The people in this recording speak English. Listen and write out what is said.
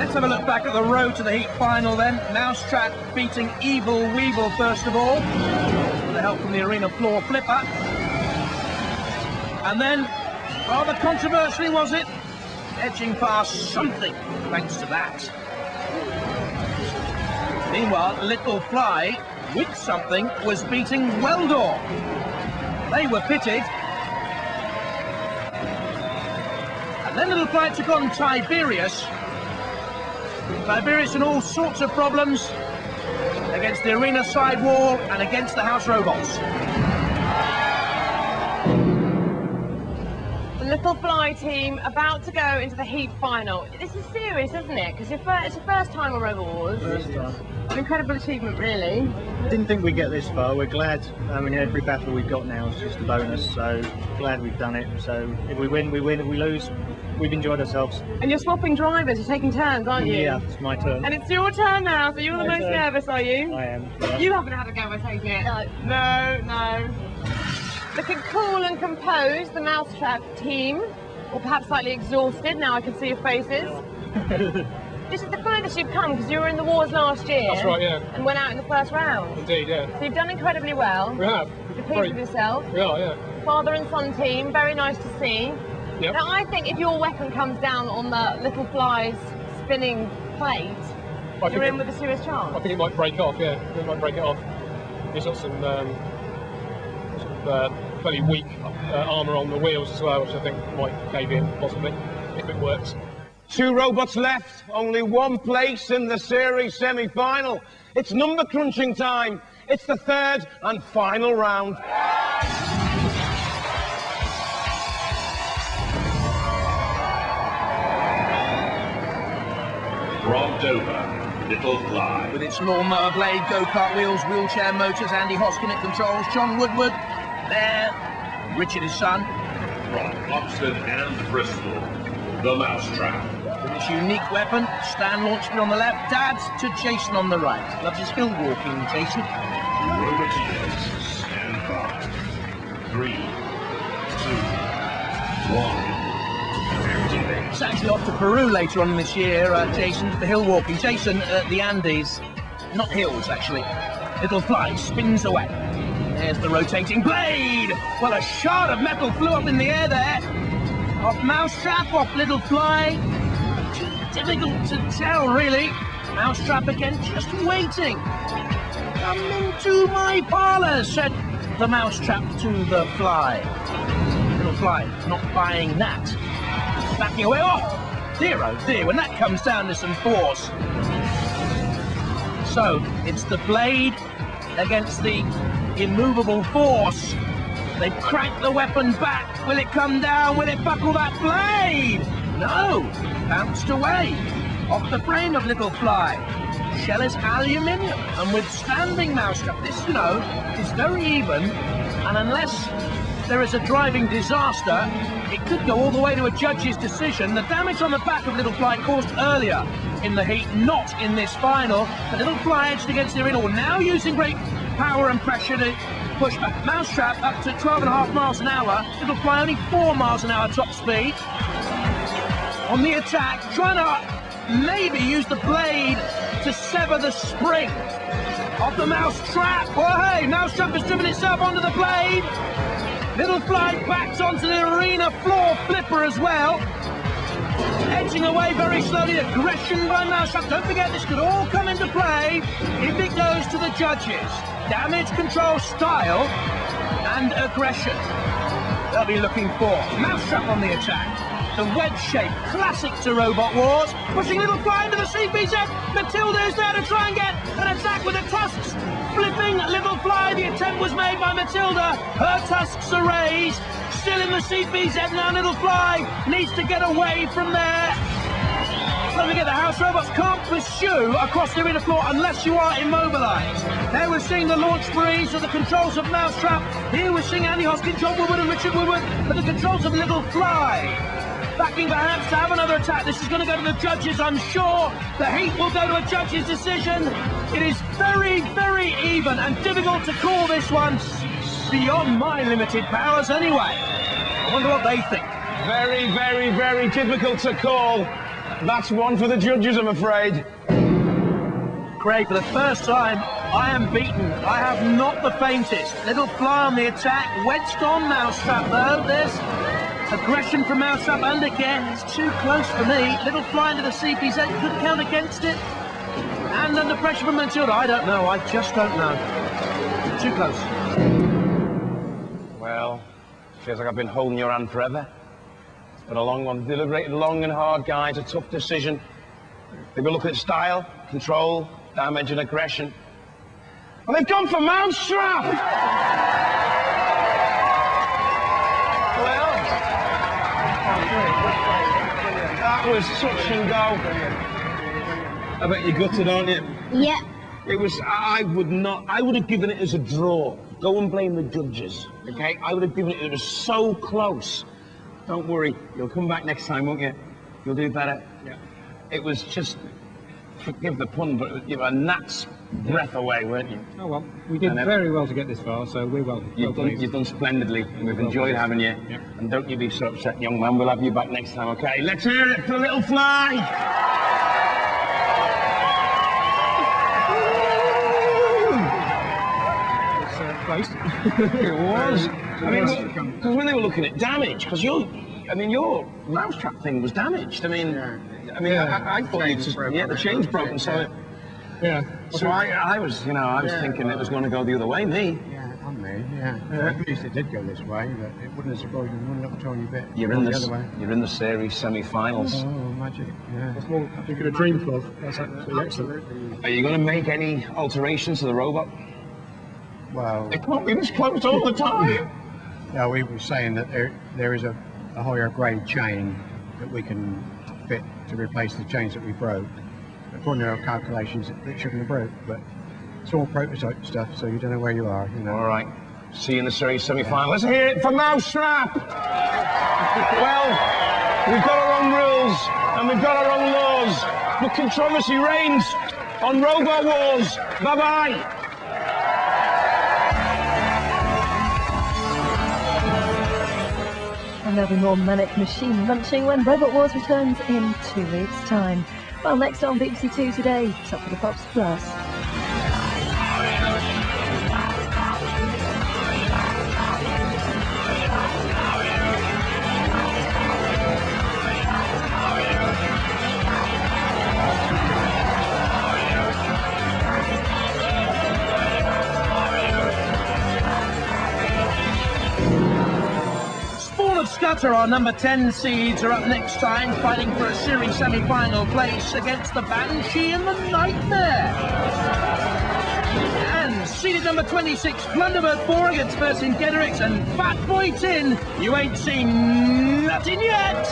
Let's have a look back at the road to the heat final then. Mousetrap beating Evil Weevil first of all, with the help from the arena floor flipper. And then, rather controversially was it, edging past something thanks to that. Meanwhile, Little Fly, with something, was beating Weldor. They were pitted. And then Little Fly took on Tiberius. Tiberius in all sorts of problems against the arena sidewall and against the house robots. The Little Fly team about to go into the heat final. This is serious, isn't it? Because it's your first time on Robo Wars. First time. An incredible achievement, really. Didn't think we'd get this far. We're glad. I mean, every battle we've got now is just a bonus, so glad we've done it. So if we win, we win. If we lose, we've enjoyed ourselves. And you're swapping drivers, you're taking turns, aren't you? Yeah, it's my turn. And it's your turn now, so you're the most nervous, are you? I am. Yeah. You haven't had a go, I take it? No. No. Looking cool and composed, the Mousetrap team, or perhaps slightly exhausted. Now I can see your faces. This is the furthest you've come because you were in the wars last year. That's right, yeah. And went out in the first round. Indeed, yeah. So you've done incredibly well. We have. You're pleased with yourself. We are, yeah. Father and son team, very nice to see. Yep. Now I think if your weapon comes down on the Little Fly's spinning plate, you're in with a serious chance. I think it might break off, yeah. It might break it off. He's got some fairly weak armour on the wheels as well, which I think might cave in, possibly, if it works. 2 robots left, only 1 place in the series semi-final. It's number crunching time. It's the 3rd and final round. From Dover, Little Fly. With its lawnmower blade, go-kart wheels, wheelchair motors, Andy Hoskin at controls, John Woodward there, Richard his son. From Buxton and Bristol, the Mousetrap. With its unique weapon, Stan Launchby on the left, Dad to Jason on the right. Loves his hill walking, Jason. Roboteers, stand by. 3, 2, 1. It's actually off to Peru later on this year, Jason, the hill walking. Jason, the Andes, not hills actually. Little Fly spins away. There's the rotating blade. Well, a shard of metal flew up in the air there. Off Mousetrap, off Little Fly. Difficult to tell, really. Mousetrap again, just waiting. Come into my parlour, said the Mousetrap to the Fly. Little Fly not buying that. Backing away. Oh dear, when that comes down to some force. So, it's the blade against the immovable force. They've cranked the weapon back. Will it come down? Will it buckle that blade? No, bounced away off the frame of Little Fly. Shell is aluminium and withstanding Mousetrap. This, you know, is very even, and unless there is a driving disaster, it could go all the way to a judge's decision. The damage on the back of Little Fly caused earlier in the heat, not in this final. The Little Fly edged against the arena, now using great power and pressure to push back. Mousetrap up to 12.5 miles an hour. Little Fly only 4 miles an hour top speed. On the attack, trying to maybe use the blade to sever the spring of the Mousetrap. Well, hey, Mousetrap has driven itself onto the blade. Little Fly backs onto the arena floor flipper as well. Edging away very slowly, aggression by Mousetrap. Don't forget, this could all come into play if it goes to the judges. Damage control style and aggression. They'll be looking for Mousetrap on the attack. The wedge shape, classic to Robot Wars. Pushing Little Fly into the CPZ. Matilda is there to try and get an attack with the tusks. Flipping Little Fly. The attempt was made by Matilda. Her tusks are raised. Still in the CPZ now. Little Fly needs to get away from there. Don't forget, the house robots can't pursue across the arena floor unless you are immobilised. There we're seeing the launch breeze of the controls of Mousetrap. Here we're seeing Andy Hoskin, John Woodward and Richard Woodward for the controls of Little Fly. Backing perhaps to have another attack. This is going to go to the judges, I'm sure. The heat will go to a judge's decision. It is very, very even and difficult to call this one. Beyond my limited powers anyway. I wonder what they think. Very, very, very difficult to call. That's one for the judges, I'm afraid. Craig, for the first time, I am beaten. I have not the faintest. Little Fly on the attack, wedged on Mousetrap though. There's aggression from Mousetrap under again. It's too close for me. Little Fly into the CPZ, couldn't count against it. And under pressure from Matilda, I don't know, I just don't know. Too close. Well, feels like I've been holding your hand forever. It's been a long one, deliberated long and hard, guys, a tough decision. They've been looking at style, control, damage and aggression. And they've gone for Mousetrap! Well, that was touch and go. I bet you're gutted, aren't you? Yeah. It was, I would have given it as a draw. Go and blame the judges, okay? I would have given it was so close. Don't worry, you'll come back next time, won't you? You'll do better. Yeah. It was just, forgive the pun, but you were a gnat's breath away, weren't you? Oh well, we did very well to get this far, so we're well. You've done splendidly, and we've enjoyed having you. Yeah. And don't you be so upset, young man. We'll have you back next time, okay? Let's hear it for Little Fly! Close. It was. I mean, because when they were looking at damage, because your Mousetrap thing was damaged. I mean, I thought the chain's broken, so So I was thinking it was going to go the other way, me. Yeah, on me. Yeah. At least it did go this way, but it wouldn't have surprised me one little tiny bit. You're in the series semi-finals. Oh, magic! Yeah. That's more I could have dreamed of. That's absolutely excellent. Are you going to make any alterations to the robot? Well, it can't be this close all the time. No, we were saying that there is a higher grade chain that we can fit to replace the chains that we broke. According to our calculations, it shouldn't have broke, but it's all prototype stuff, so you don't know where you are. You know. All right. See you in the series semi-final. Let's hear it for Mousetrap. Well, we've got our own rules and we've got our own laws, but controversy reigns on Robot Wars. Bye-bye. And there'll be more manic machine munching when Robot Wars returns in 2 weeks' time. Well, next on BBC Two Today, Top of the Pops Plus. Scudder, our number 10 seeds, are up next time, fighting for a series semi-final place against the Banshee and the Nightmare. And seeded number 26, Plunderbird 4 against Vercingetorix and Fat Boy Tin. You ain't seen nothing yet.